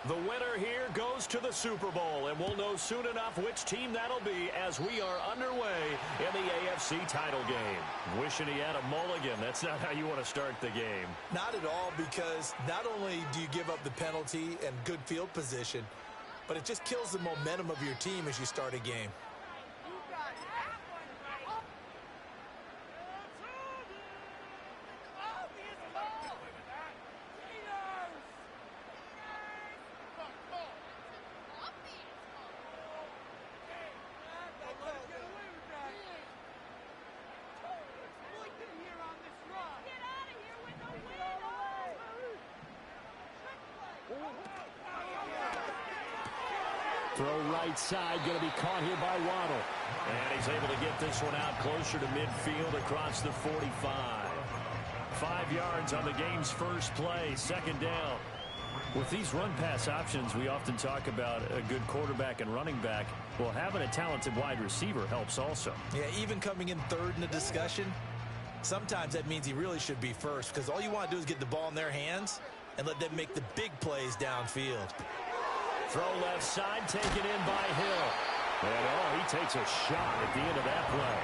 The winner here goes to the Super Bowl, and we'll know soon enough which team that'll be as we are underway in the AFC title game. Wishing he had a mulligan. That's not how you want to start the game. Not at all, because not only do you give up the penalty and good field position, but it just kills the momentum of your team as you start a game. Throw right side, going to be caught here by Waddle. And he's able to get this one out closer to midfield across the 45. 5 yards on the game's first play, second down. With these run-pass options, we often talk about a good quarterback and running back. Well, having a talented wide receiver helps also. Yeah, even coming in third in the discussion, sometimes that means he really should be first, because all you want to do is get the ball in their hands and let them make the big plays downfield. Throw left side, taken in by Hill. And he takes a shot at the end of that play.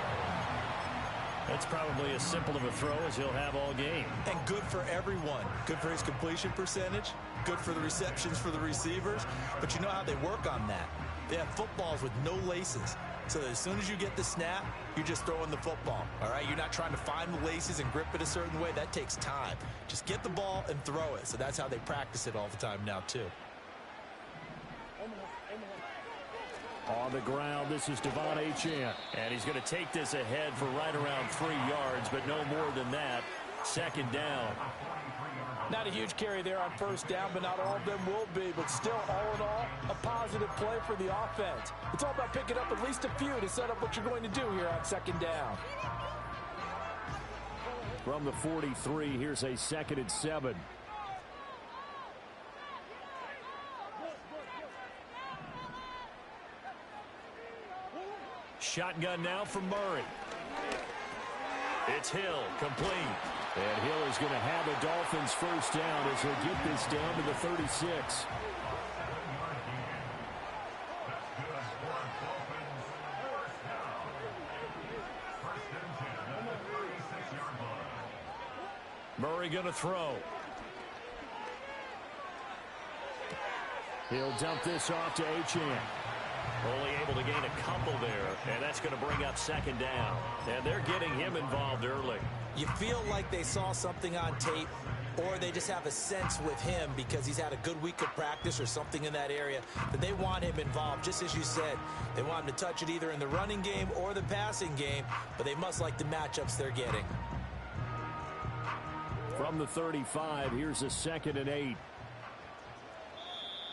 That's probably as simple of a throw as he'll have all game. And good for everyone. Good for his completion percentage. Good for the receptions for the receivers. But you know how they work on that. They have footballs with no laces. So that as soon as you get the snap, you're just throwing the football. All right? You're not trying to find the laces and grip it a certain way. That takes time. Just get the ball and throw it. So that's how they practice it all the time now, too. On the ground, this is Devon Achane. And he's going to take this ahead for right around 3 yards, but no more than that. Second down. Not a huge carry there on first down, but not all of them will be. But still, all in all, a positive play for the offense. It's all about picking up at least a few to set up what you're going to do here on second down. From the 43, here's a 2nd and 7. Shotgun now from Murray. It's Hill, complete. And Hill is going to have the Dolphins first down as he'll get this down to the 36. Murray going to throw. He'll dump this off to Achane. Only able to gain a couple there, and that's going to bring up second down. And they're getting him involved early. You feel like they saw something on tape, or they just have a sense with him because he's had a good week of practice or something in that area that they want him involved. Just as you said, they want him to touch it either in the running game or the passing game, but they must like the matchups they're getting. From the 35, here's a 2nd and 8.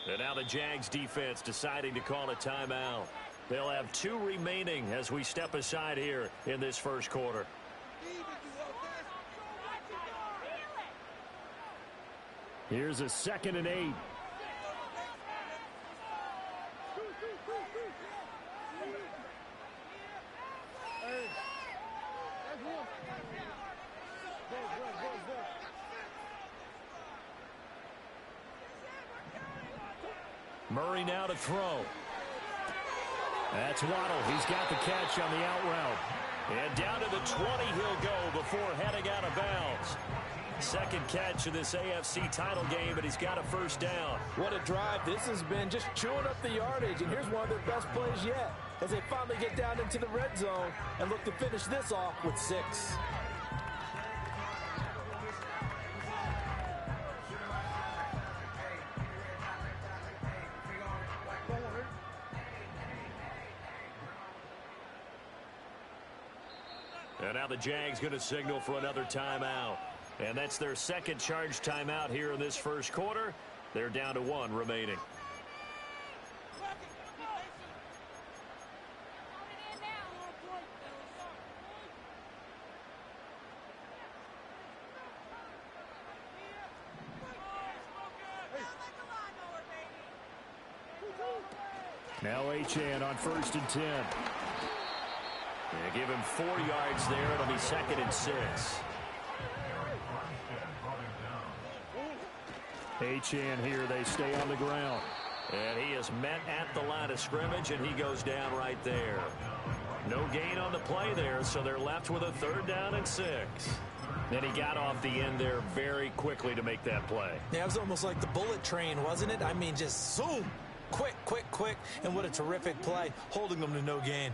And now the Jags defense deciding to call a timeout. They'll have 2 remaining as we step aside here in this first quarter. Here's a 2nd and 8. Murray now to throw. That's Waddle. He's got the catch on the out route. And down to the 20 he'll go before heading out of bounds. Second catch of this AFC title game, and he's got a first down. What a drive. This has been just chewing up the yardage, and here's one of their best plays yet as they finally get down into the red zone and look to finish this off with 6. And now the Jags going to signal for another timeout. And that's their second charge timeout here in this first quarter. They're down to 1 remaining. Now Achane on 1st and 10. They give him 4 yards there. It'll be 2nd and 6. Achane here. They stay on the ground. And he is met at the line of scrimmage, and he goes down right there. No gain on the play there, so they're left with a 3rd down and 6. And he got off the end there very quickly to make that play. Yeah, it was almost like the bullet train, wasn't it? I mean, just zoom. Quick, quick, quick. And what a terrific play, holding them to no gain.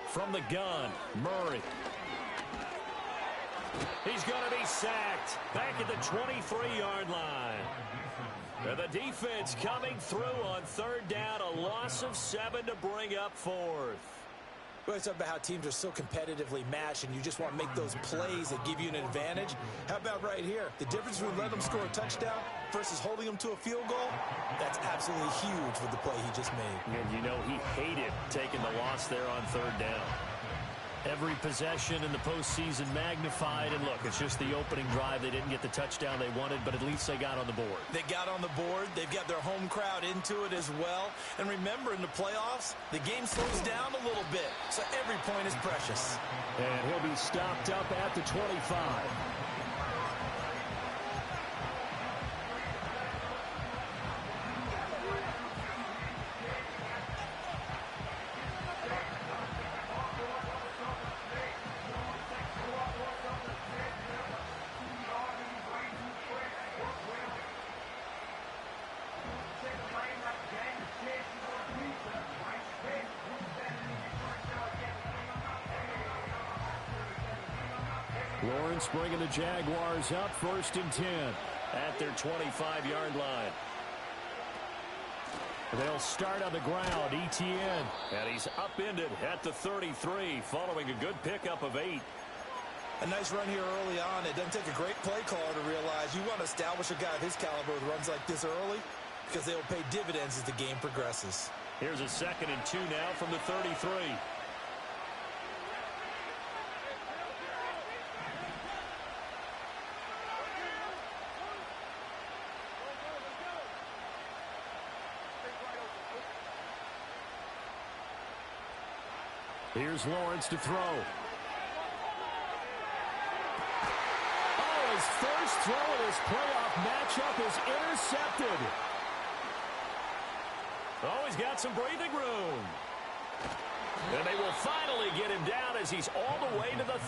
From the gun, Murray. He's going to be sacked back at the 23-yard line. And the defense coming through on 3rd down, a loss of 7 to bring up 4th. Well, it's about how teams are so competitively matched, and you just want to make those plays that give you an advantage. How about right here? The difference between letting them score a touchdown versus holding them to a field goal, that's absolutely huge with the play he just made. And you know he hated taking the loss there on 3rd down. Every possession in the postseason magnified, and look, it's just the opening drive. They didn't get the touchdown they wanted, but at least they got on the board. They got on the board. They've got their home crowd into it as well. And remember, in the playoffs, the game slows down a little bit, so every point is precious. And he'll be stopped up at the 25. Lawrence bringing the Jaguars up 1st and 10 at their 25-yard line. They'll start on the ground. Etienne. And he's upended at the 33 following a good pickup of 8. A nice run here early on. It doesn't take a great play caller to realize you want to establish a guy of his caliber with runs like this early because they will pay dividends as the game progresses. Here's a 2nd and 2 now from the 33. Here's Lawrence to throw. Oh, his first throw in his playoff matchup is intercepted. Oh, he's got some breathing room. And they will finally get him down as he's all the way to the...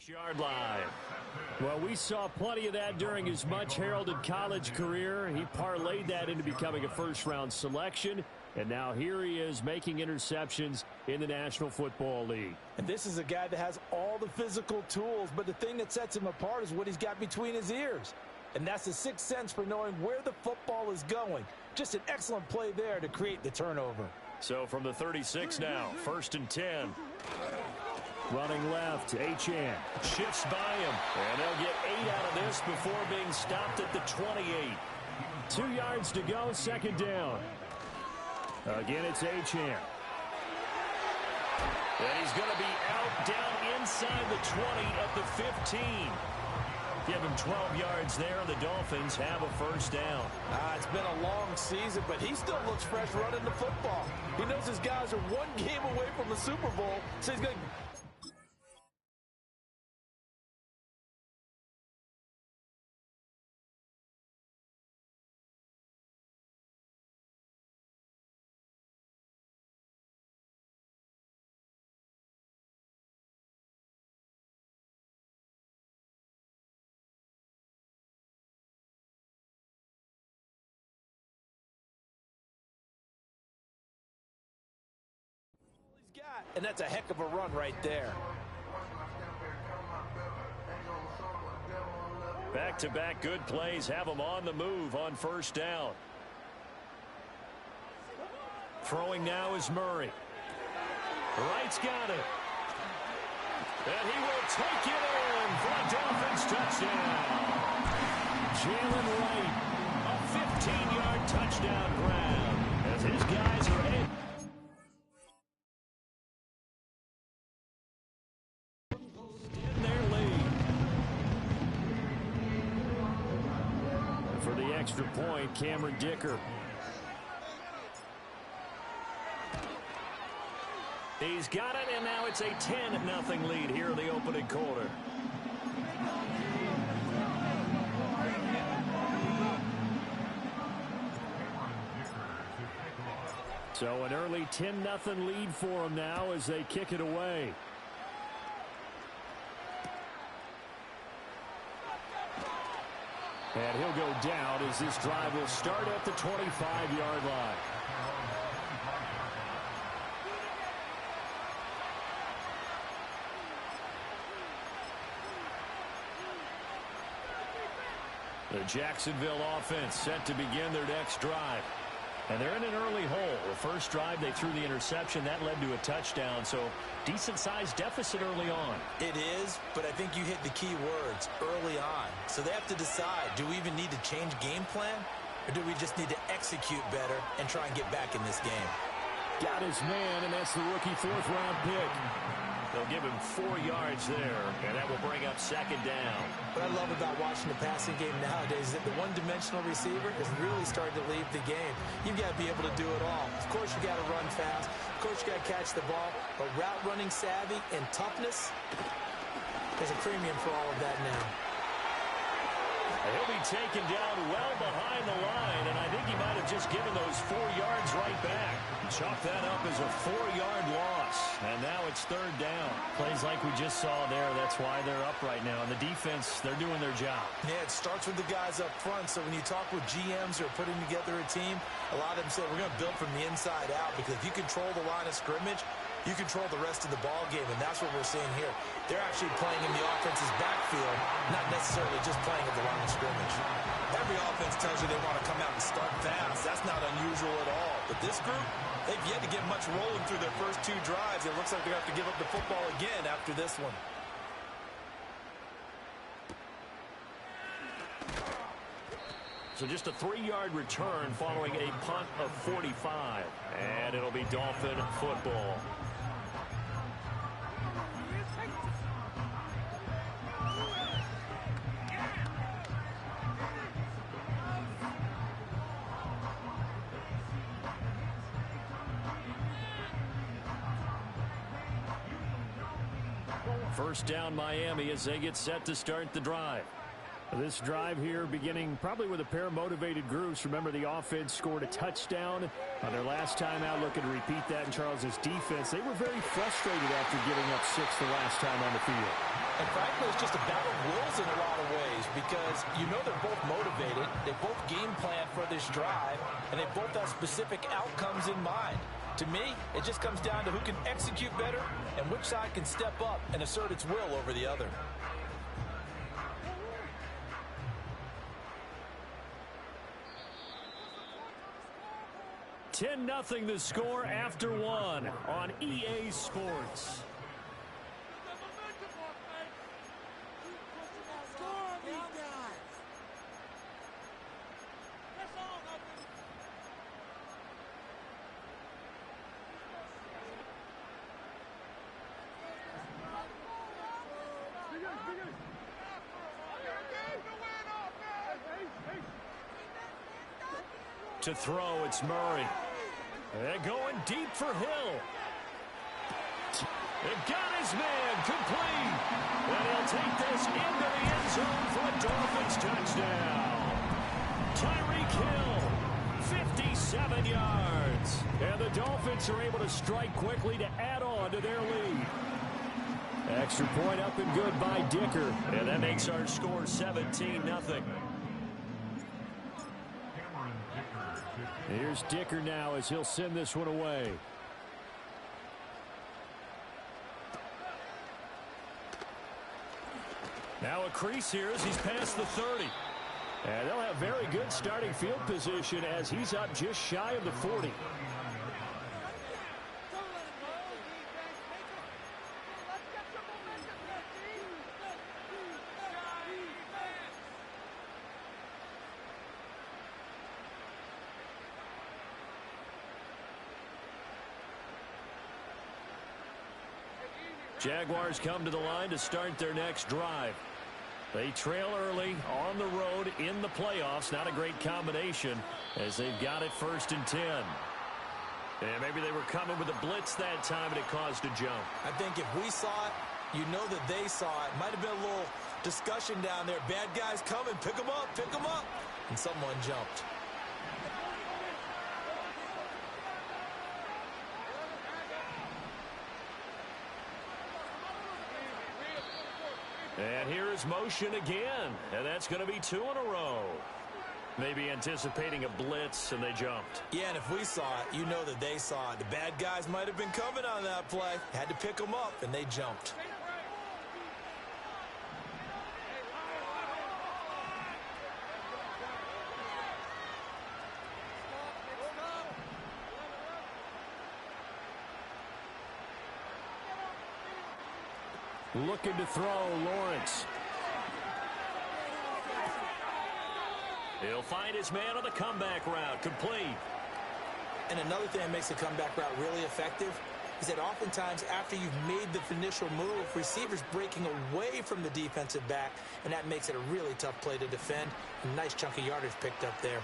Yard line. Well, we saw plenty of that during his much heralded college career. He parlayed that into becoming a first-round selection, and now here he is making interceptions in the National Football League. And this is a guy that has all the physical tools, but the thing that sets him apart is what he's got between his ears. And that's the sixth sense for knowing where the football is going. Just an excellent play there to create the turnover. So from the 36 now, 1st and 10. Running left, Achane shifts by him, and they'll get 8 out of this before being stopped at the 28. 2 yards to go, 2nd down. Again, it's Achane. And he's going to be out down inside the 20 at the 15. Give him 12 yards there, and the Dolphins have a 1st down. It's been a long season, but he still looks fresh running the football. He knows his guys are 1 game away from the Super Bowl, so he's going to... And that's a heck of a run right there. Back-to-back good plays have them on the move on first down. Throwing now is Murray. Wright's got it. And he will take it in for a Dolphins touchdown. Jalen Wright, a 15-yard touchdown grab as his guys are in. Their lead. For the extra point, Cameron Dicker. He's got it, and now it's a 10-0 lead here in the opening quarter. So an early 10-0 lead for them now as they kick it away. And he'll go down as this drive will start at the 25-yard line. The Jacksonville offense set to begin their next drive. And they're in an early hole. The first drive, they threw the interception. That led to a touchdown. So decent-sized deficit early on. It is, but I think you hit the key words, early on. So they have to decide, do we even need to change game plan? Or do we just need to execute better and try and get back in this game? Got his man, and that's the rookie fourth-round pick. They'll give him 4 yards there, and that will bring up second down. What I love about watching the passing game nowadays is that the one-dimensional receiver is really starting to leave the game. You've got to be able to do it all. Of course, you got to run fast. Of course, you got to catch the ball. But route running savvy and toughness, there's a premium for all of that now. He'll be taken down well behind the line, and I think he might have just given those 4 yards right back. Chalk that up as a 4-yard loss, and now it's third down. Plays like we just saw there, that's why they're up right now. And the defense, they're doing their job. Yeah, it starts with the guys up front, so when you talk with GMs who are putting together a team, a lot of them say we're going to build from the inside out, because if you control the line of scrimmage, you control the rest of the ball game, and that's what we're seeing here. They're actually playing in the offense's backfield, not necessarily just playing at the line of scrimmage. Every offense tells you they want to come out and start fast. That's not unusual at all. But this group, they've yet to get much rolling through their first 2 drives. It looks like they're going to have to give up the football again after this one. So just a 3-yard return following a punt of 45. And it'll be Dolphin football. First down Miami as they get set to start the drive. This drive here beginning probably with a pair of motivated groups. Remember, the offense scored a touchdown on their last time out. Looking to repeat that in Charles's defense. They were very frustrated after giving up 6 the last time on the field. And frankly, it's just a battle of wills in a lot of ways, because you know they're both motivated. They both game plan for this drive, and they both have specific outcomes in mind. To me, it just comes down to who can execute better and which side can step up and assert its will over the other. Nothing the score after 1 on EA Sports. To throw, it's Murray. They're going deep for Hill. They've got his man complete. And he'll take this into the end zone for a Dolphins touchdown. Tyreek Hill, 57 yards. And the Dolphins are able to strike quickly to add on to their lead. Extra point up and good by Dicker. And that makes our score 17-0. Here's Dicker now as he'll send this one away. Now a crease here as he's past the 30. And they'll have very good starting field position as he's up just shy of the 40. Jaguars come to the line to start their next drive. They trail early on the road in the playoffs. Not a great combination as they've got it 1st and 10. And maybe they were coming with a blitz that time and it caused a jump. I think if we saw it, you know that they saw it. Might have been a little discussion down there. Bad guys coming. Pick them up. Pick them up. And someone jumped. And here is motion again, and that's going to be 2 in a row. Maybe anticipating a blitz, and they jumped. Yeah, and if we saw it, you know that they saw it. The bad guys might have been coming on that play. Had to pick them up, and they jumped. Looking to throw, Lawrence. He'll find his man on the comeback route, complete. And another thing that makes the comeback route really effective is that oftentimes after you've made the initial move, receivers breaking away from the defensive back, and that makes it a really tough play to defend. A nice chunk of yardage picked up there.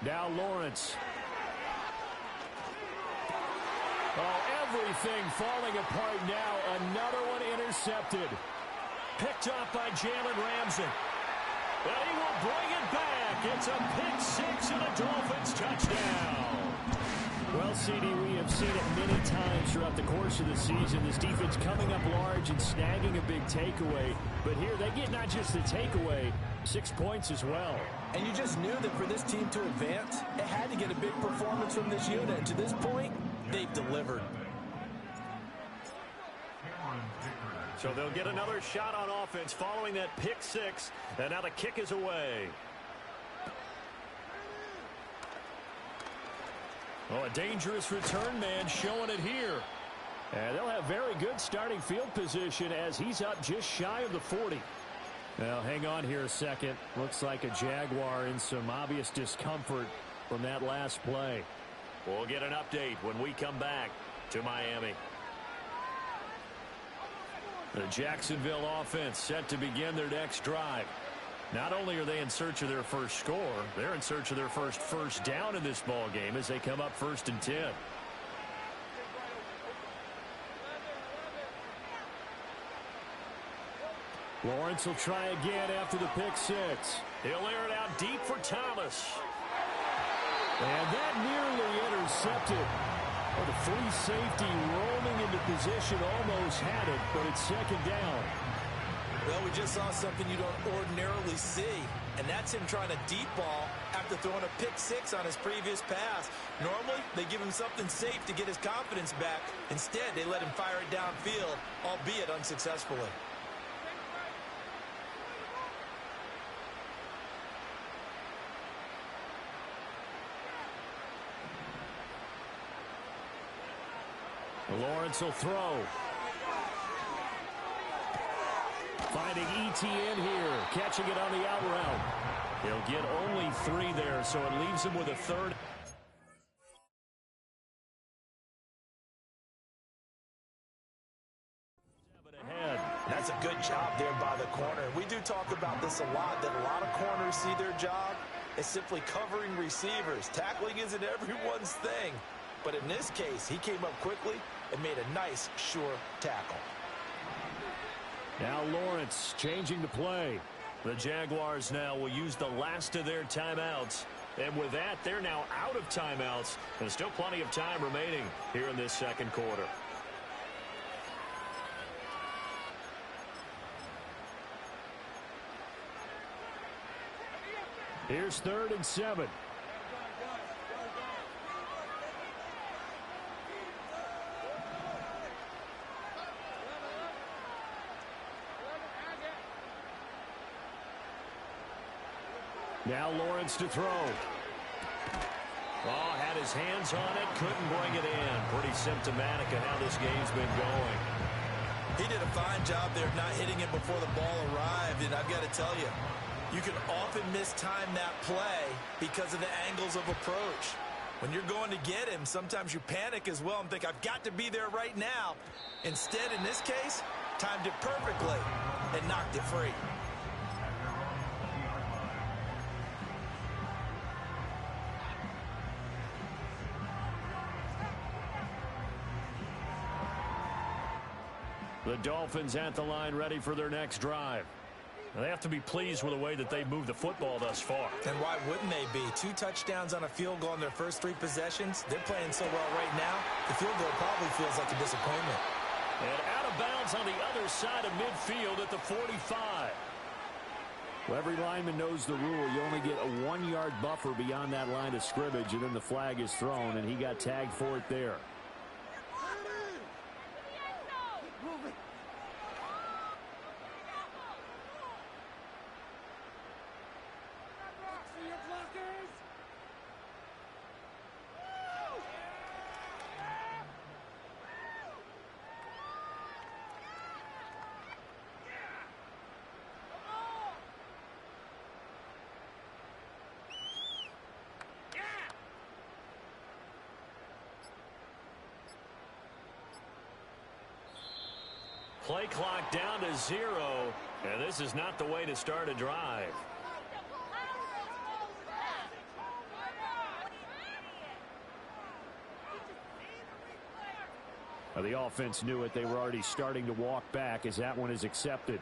Now Lawrence. Oh, everything falling apart now. Another one intercepted. Picked off by Jalen Ramsey. But he will bring it back. It's a pick six and a Dolphins touchdown. Well, CD, we have seen it many times throughout the course of the season. This defense coming up large and snagging a big takeaway. But here they get not just the takeaway, 6 points as well. And you just knew that for this team to advance, it had to get a big performance from this unit. And to this point, they've delivered. So they'll get another shot on offense following that pick six. And now the kick is away. Oh, a dangerous return man showing it here. And they'll have very good starting field position as he's up just shy of the 40. Now, hang on here a second. Looks like a Jaguar in some obvious discomfort from that last play. We'll get an update when we come back to Miami. The Jacksonville offense set to begin their next drive. Not only are they in search of their first score, they're in search of their first down in this ball game as they come up 1st and 10. Lawrence will try again after the pick six. He'll air it out deep for Thomas. And that nearly intercepted. Oh, the free safety rolling into position almost had it, but it's 2nd down. Well, we just saw something you don't ordinarily see, and that's him trying to deep ball after throwing a pick six on his previous pass. Normally, they give him something safe to get his confidence back. Instead, they let him fire it downfield, albeit unsuccessfully. Lawrence will throw. Finding ETN here, catching it on the out route. He'll get only 3 there, so it leaves him with a 3rd. That's a good job there by the corner. We do talk about this a lot, that a lot of corners see their job as simply covering receivers. Tackling isn't everyone's thing. But in this case, he came up quickly and made a nice, sure tackle. Now Lawrence changing the play. The Jaguars now will use the last of their timeouts And with that, they're now out of timeouts. And still plenty of time remaining here in this second quarter. Here's 3rd and 7. Now Lawrence to throw. Oh, had his hands on it, couldn't bring it in. Pretty symptomatic of how this game's been going. He did a fine job there of not hitting him before the ball arrived, and I've got to tell you, you can often mistime that play because of the angles of approach. When you're going to get him, sometimes you panic as well and think, I've got to be there right now. Instead, in this case, timed it perfectly and knocked it free. The Dolphins at the line ready for their next drive. They have to be pleased with the way that they've moved the football thus far. And why wouldn't they be? 2 touchdowns on a field goal in their first 3 possessions. They're playing so well right now, the field goal probably feels like a disappointment. And out of bounds on the other side of midfield at the 45. Well, every lineman knows the rule. You only get a 1-yard buffer beyond that line of scrimmage, and then the flag is thrown, and he got tagged for it there. Play clock down to 0, and this is not the way to start a drive. Well, the offense knew it. They were already starting to walk back as that one is accepted.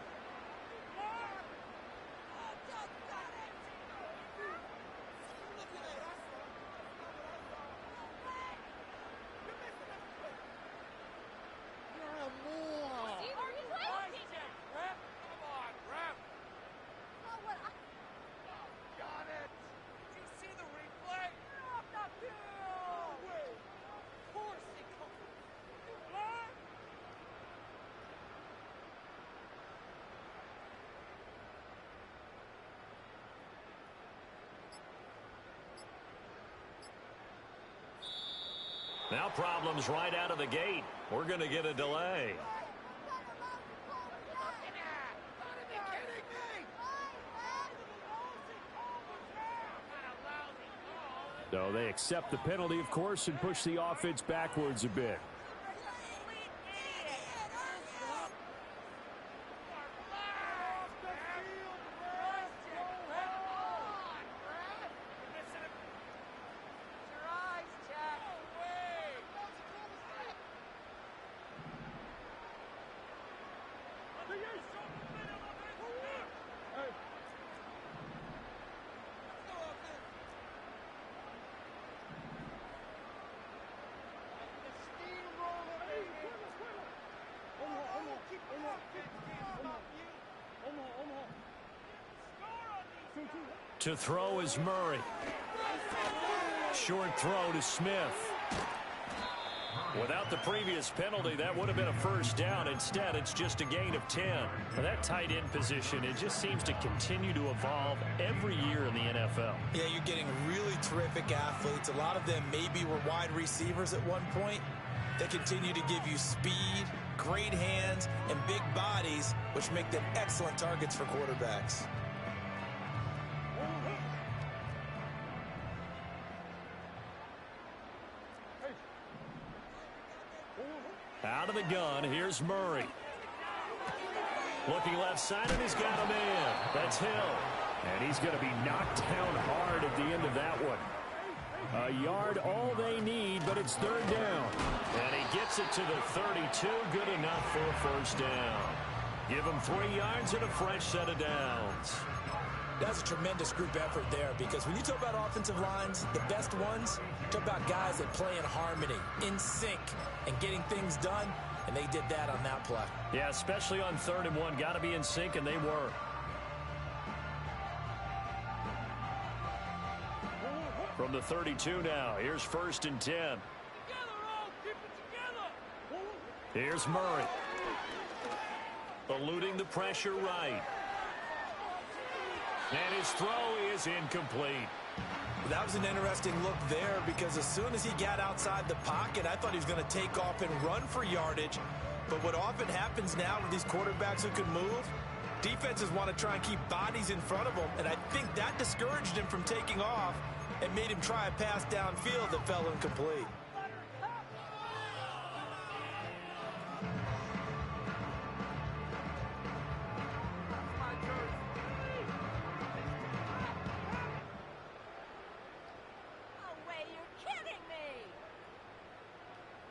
Now problems right out of the gate. We're going to get a delay. So they accept the penalty, of course, and push the offense backwards a bit. To throw is Murray. Short throw to Smith. Without the previous penalty, that would have been a first down. Instead, it's just a gain of 10. Now, that tight end position, it just seems to continue to evolve every year in the NFL. Yeah, you're getting really terrific athletes. A lot of them maybe were wide receivers at one point. They continue to give you speed, great hands, and big bodies, which make them excellent targets for quarterbacks. Out of the gun, here's Murray. Looking left side, and he's got a man. That's Hill. And he's going to be knocked down hard at the end of that one. A yard, all they need, but it's 3rd down. And he gets it to the 32. Good enough for a first down. Give him 3 yards and a fresh set of downs. That's a tremendous group effort there, because when you talk about offensive lines, the best ones, talk about guys that play in harmony, in sync, and getting things done, and they did that on that play. Yeah, especially on 3rd and 1. Got to be in sync, and they were. From the 32 now, here's 1st and 10. Here's Murray. Eluding the pressure right. And his throw is incomplete. That was an interesting look there, because as soon as he got outside the pocket, I thought he was going to take off and run for yardage. But what often happens now with these quarterbacks who can move, defenses want to try and keep bodies in front of them, and I think that discouraged him from taking off and made him try a pass downfield that fell incomplete.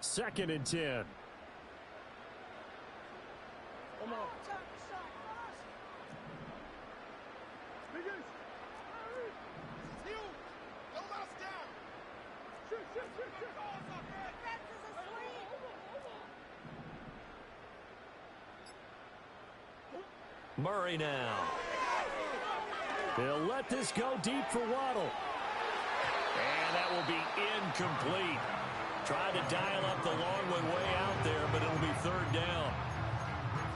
Second and 10. Murray now. They'll let this go deep for Waddle. And that will be incomplete. Tried to dial up the long one way out there, but it'll be 3rd down.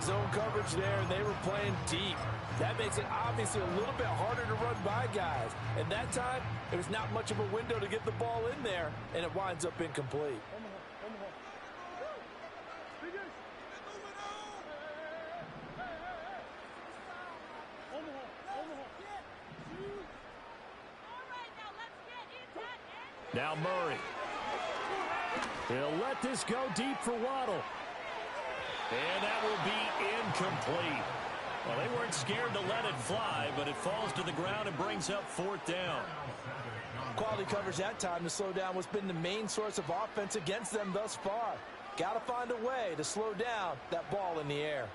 Zone coverage there, and they were playing deep. That makes it obviously a little bit harder to run by guys. And that time, it was not much of a window to get the ball in there, and it winds up incomplete. Now Murray. They'll let this go deep for Waddle. And that will be incomplete. Well, they weren't scared to let it fly, but it falls to the ground and brings up 4th down. Quality coverage that time to slow down what's been the main source of offense against them thus far. Got to find a way to slow down that ball in the air.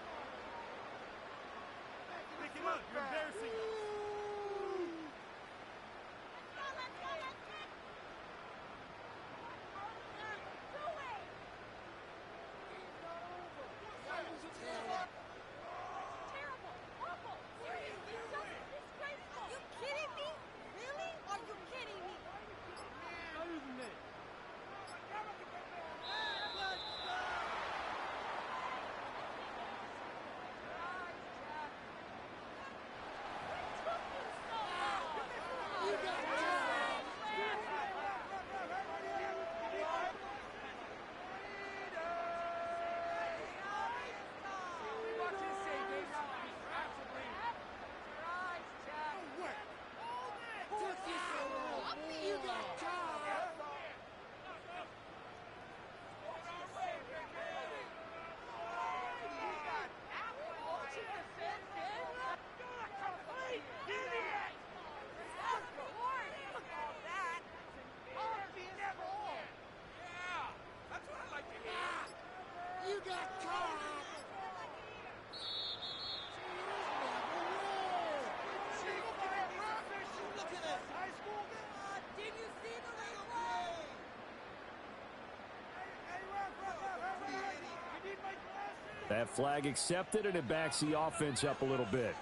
That flag accepted, and it backs the offense up a little bit.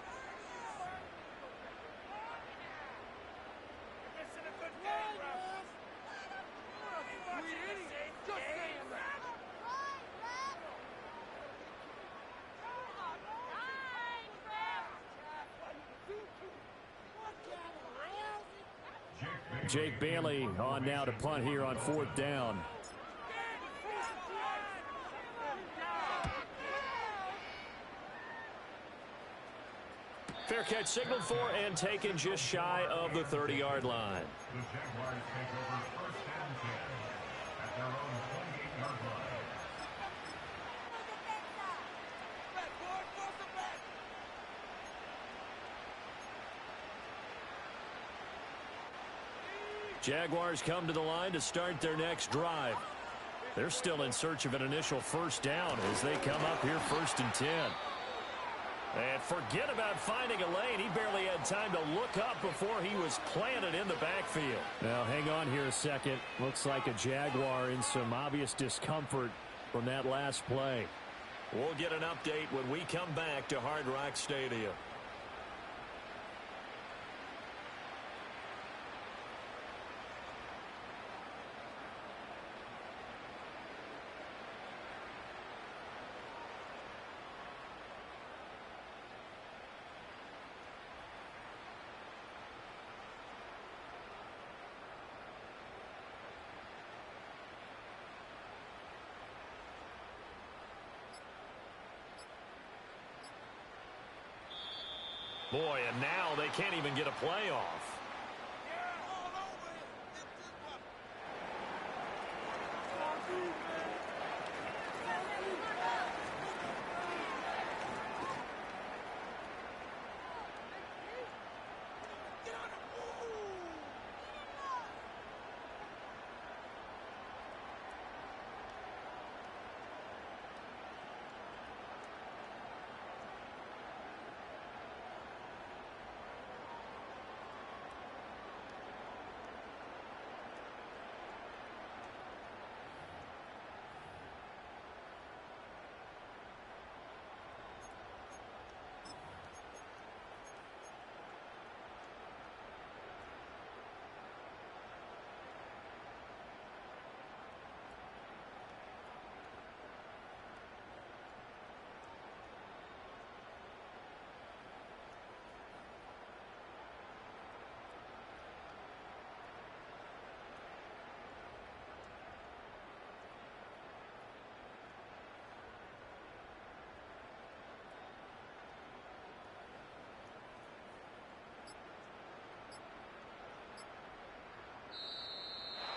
Jake Bailey on now to punt here on 4th down. Fair catch signaled for and taken just shy of the 30-yard line. The Jaguars take over 1st and 10 at their own 28-yard line. Jaguars come to the line to start their next drive. They're still in search of an initial 1st down as they come up here 1st and 10. And forget about finding a lane. He barely had time to look up before he was planted in the backfield. Now, hang on here a second. Looks like a Jaguar in some obvious discomfort from that last play. We'll get an update when we come back to Hard Rock Stadium. Boy, and now they can't even get a playoff.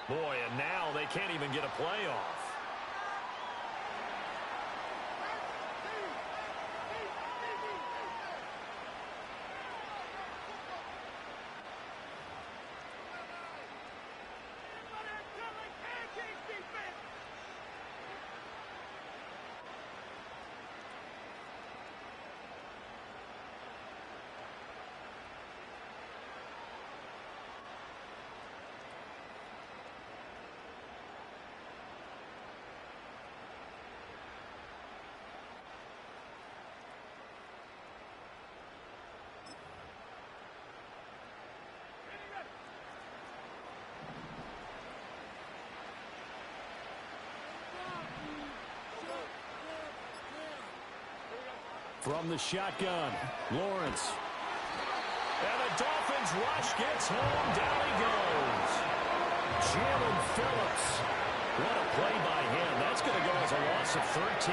Boy, and now they can't even get a playoff. From the shotgun, Lawrence. And the Dolphins rush gets home. Down he goes. Jalen Phillips. What a play by him. That's going to go as a loss of 13.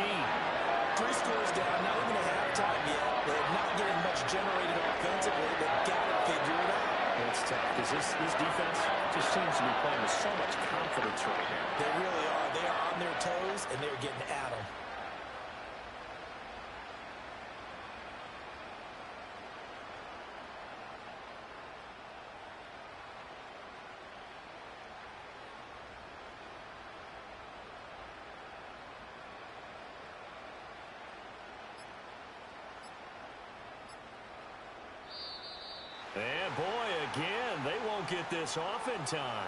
3 scores down, not even at halftime yet. They're not getting much generated offensively, but got to figure it out. It's tough because this defense just seems to be playing with so much confidence right now. They really are. They are on their toes, and they're getting at them. And boy, again, they won't get this off in time.